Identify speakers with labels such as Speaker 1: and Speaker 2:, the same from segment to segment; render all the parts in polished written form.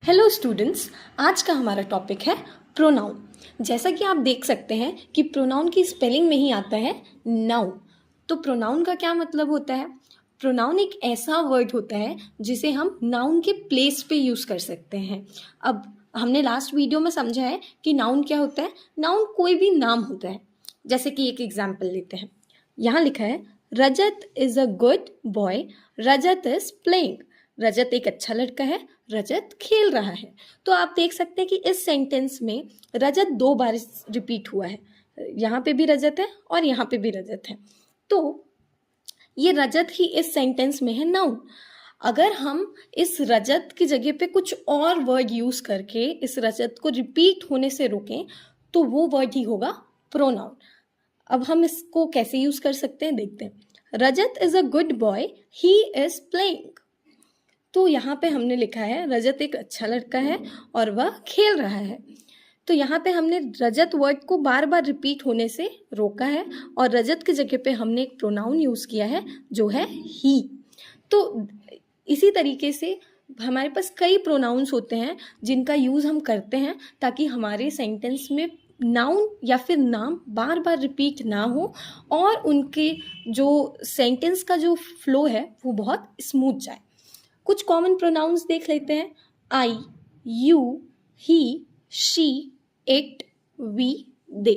Speaker 1: Hello students, आज का हमारा टॉपिक है प्रोनाउन। जैसा कि आप देख सकते हैं कि प्रोनाउन की स्पेलिंग में ही आता है नाउन। तो प्रोनाउन का क्या मतलब होता है? प्रोनाउन एक ऐसा वर्ड होता है जिसे हम नाउन के प्लेस पे यूज़ कर सकते हैं। अब हमने लास्ट वीडियो में समझा है कि नाउन क्या होता है। नाउन कोई भी नाम होता है। जैसे कि एक एग्जाम्पल लेते हैं। यहाँ लिखा है Rajat is a good boy, Rajat is playing. Rajat एक अच्छा लड़का है, रजत खेल रहा है। तो आप देख सकते हैं कि इस सेंटेंस में रजत 2 बार रिपीट हुआ है। यहाँ पे भी रजत है और यहाँ पे भी रजत है। तो ये रजत ही इस सेंटेंस में है नाउन। अगर हम इस रजत की जगह पे कुछ और वर्ड यूज़ करके इस रजत को रिपीट होने से रोकें तो वो वर्ड ही होगा प्रोनाउन। अब हम इसको कैसे यूज़ कर सकते हैं देखते हैं। Rajat is a good boy, he is playing. तो यहाँ पे हमने लिखा है रजत एक अच्छा लड़का है और वह खेल रहा है। तो यहाँ पे हमने रजत वर्ड को बार बार रिपीट होने से रोका है और रजत की जगह पे हमने एक प्रोनाउन यूज़ किया है जो है ही। तो इसी तरीके से हमारे पास कई प्रोनाउंस होते हैं जिनका यूज़ हम करते हैं ताकि हमारे सेंटेंस में नाउन या फिर नाम बार बार रिपीट ना हो और उनके जो सेंटेंस का जो फ्लो है वो बहुत स्मूथ जाए। कुछ कॉमन प्रोनाउंस देख लेते हैं। I, you, he, she, it, we, they.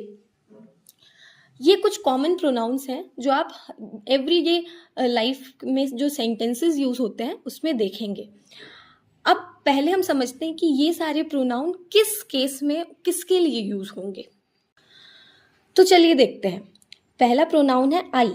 Speaker 1: ये कुछ कॉमन प्रोनाउंस हैं जो आप एवरीडे लाइफ में जो सेंटेंसेस यूज होते हैं उसमें देखेंगे। अब पहले हम समझते हैं कि ये सारे प्रोनाउन किस केस में किसके लिए यूज होंगे। तो चलिए देखते हैं। पहला प्रोनाउन है आई।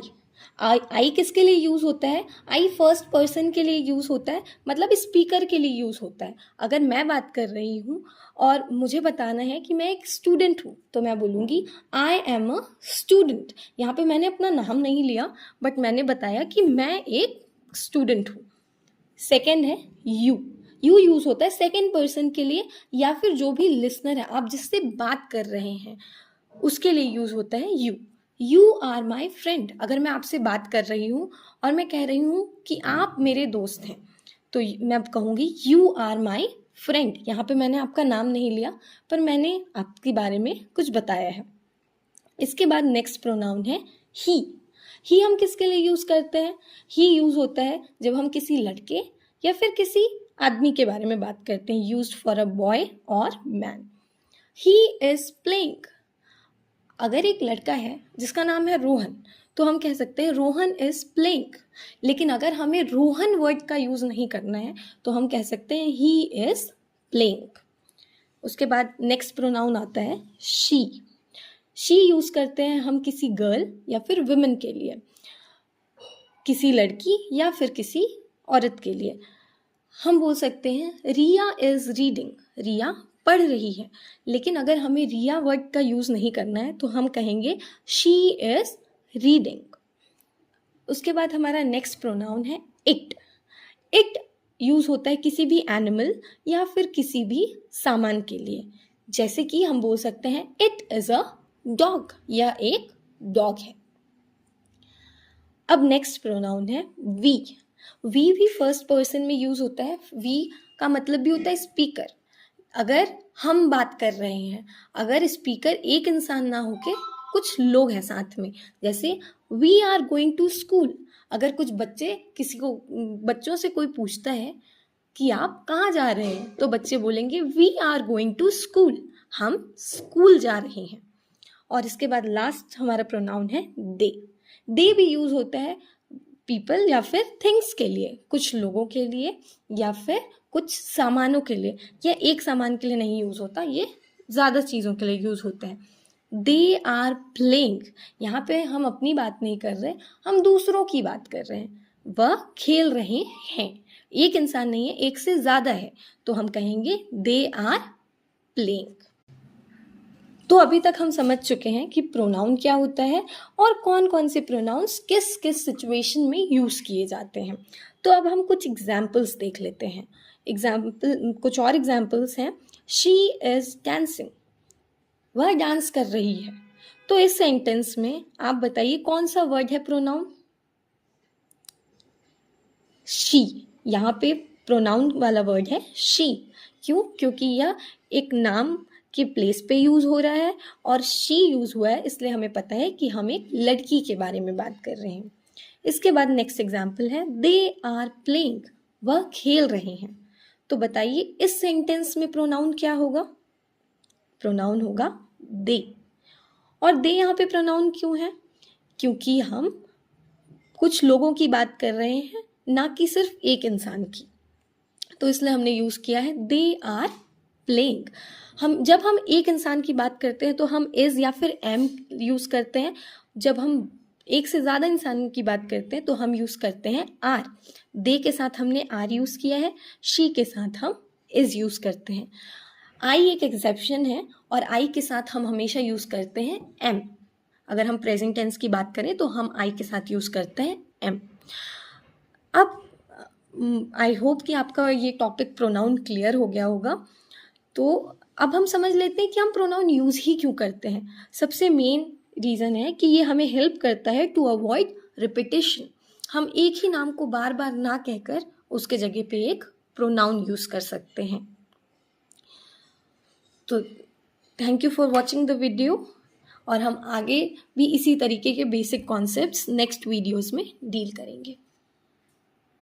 Speaker 1: आई किसके लिए यूज़ होता है? आई फर्स्ट पर्सन के लिए यूज़ होता है, मतलब स्पीकर के लिए यूज़ होता है। अगर मैं बात कर रही हूँ और मुझे बताना है कि मैं एक स्टूडेंट हूँ तो मैं बोलूँगी आई एम अ स्टूडेंट। यहाँ पे मैंने अपना नाम नहीं लिया बट मैंने बताया कि मैं एक स्टूडेंट हूँ। सेकेंड है यू। यू यूज़ होता है सेकेंड पर्सन के लिए या फिर जो भी लिसनर है, आप जिससे बात कर रहे हैं उसके लिए यूज़ होता है you. You are my friend. अगर मैं आपसे बात कर रही हूँ और मैं कह रही हूँ कि आप मेरे दोस्त हैं तो मैं अब कहूँगी यू आर माई फ्रेंड। यहाँ पे मैंने आपका नाम नहीं लिया पर मैंने आपके बारे में कुछ बताया है। इसके बाद नेक्स्ट प्रोनाउन है ही। ही हम किसके लिए यूज़ करते हैं? ही यूज़ होता है जब हम किसी लड़के या फिर किसी आदमी के बारे में बात करते हैं। यूज्ड फॉर अ बॉय और मैन। He is playing. अगर एक लड़का है जिसका नाम है रोहन तो हम कह सकते हैं रोहन इज प्लेइंग। लेकिन अगर हमें रोहन वर्ड का यूज़ नहीं करना है तो हम कह सकते हैं ही इज प्लेइंग। उसके बाद नेक्स्ट प्रोनाउन आता है शी। शी यूज़ करते हैं हम किसी गर्ल या फिर वुमेन के लिए, किसी लड़की या फिर किसी औरत के लिए। हम बोल सकते हैं रिया इज़ रीडिंग। रिया पढ़ रही है। लेकिन अगर हमें रिया वर्ड का यूज़ नहीं करना है तो हम कहेंगे शी इज़ रीडिंग। उसके बाद हमारा नेक्स्ट प्रोनाउन है इट। इट यूज़ होता है किसी भी एनिमल या फिर किसी भी सामान के लिए। जैसे कि हम बोल सकते हैं इट इज़ अ डॉग, या एक डॉग है। अब नेक्स्ट प्रोनाउन है वी। वी भी फर्स्ट पर्सन में यूज़ होता है। वी का मतलब भी होता है स्पीकर। अगर हम बात कर रहे हैं, अगर स्पीकर एक इंसान ना होके कुछ लोग हैं साथ में, जैसे we are going to school. अगर कुछ बच्चों से कोई पूछता है कि आप कहाँ जा रहे हैं तो बच्चे बोलेंगे we are going to school. हम स्कूल जा रहे हैं। और इसके बाद लास्ट हमारा प्रोनाउन है दे। दे भी यूज होता है पीपल या फिर थिंग्स के लिए, कुछ लोगों के लिए या फिर कुछ सामानों के लिए। या एक सामान के लिए नहीं यूज होता, ये ज़्यादा चीज़ों के लिए यूज होता है। They are playing. यहाँ पे हम अपनी बात नहीं कर रहे, हम दूसरों की बात कर रहे हैं। वह खेल रहे हैं। एक इंसान नहीं है, एक से ज़्यादा है तो हम कहेंगे दे आर प्लेइंग। तो अभी तक हम समझ चुके हैं कि प्रोनाउन क्या होता है और कौन कौन से प्रोनाउंस किस किस सिचुएशन में यूज़ किए जाते हैं। तो अब हम कुछ एग्जाम्पल्स देख लेते हैं। कुछ और एग्जाम्पल्स हैं। She is dancing. वह डांस कर रही है। तो इस सेंटेंस में आप बताइए कौन सा वर्ड है प्रोनाउन? शी। यहाँ पे प्रोनाउन वाला वर्ड है शी। क्यों? क्योंकि यह एक नाम के प्लेस पे यूज़ हो रहा है और शी यूज़ हुआ है, इसलिए हमें पता है कि हम एक लड़की के बारे में बात कर रहे हैं। इसके बाद नेक्स्ट एग्जाम्पल है दे आर प्लेइंग, वह खेल रहे हैं। तो बताइए इस सेंटेंस में प्रोनाउन क्या होगा? प्रोनाउन होगा दे। और दे यहाँ पे प्रोनाउन क्यों है? क्योंकि हम कुछ लोगों की बात कर रहे हैं, ना कि सिर्फ एक इंसान की, तो इसलिए हमने यूज़ किया है दे आर प्लेइंग। जब हम एक इंसान की बात करते हैं तो हम इज़ या फिर एम यूज़ करते हैं। जब हम एक से ज़्यादा इंसान की बात करते हैं तो हम यूज़ करते हैं आर। दे के साथ हमने आर यूज़ किया है, शी के साथ हम इज़ यूज़ करते हैं। आई एक एक्सेप्शन है और आई के साथ हम हमेशा यूज़ करते हैं एम। अगर हम प्रेजेंट टेंस की बात करें तो हम आई के साथ यूज़ करते हैं एम। अब आई होप कि आपका ये टॉपिक प्रोनाउन क्लियर हो गया होगा। तो अब हम समझ लेते हैं कि हम प्रोनाउन यूज़ ही क्यों करते हैं। सबसे मेन रीज़न है कि ये हमें हेल्प करता है टू अवॉइड रिपीटेशन। हम एक ही नाम को बार बार ना कहकर उसके जगह पे एक प्रोनाउन यूज़ कर सकते हैं। तो thank you for watching the video, और हम आगे भी इसी तरीके के बेसिक कॉन्सेप्ट्स नेक्स्ट वीडियोस में डील करेंगे।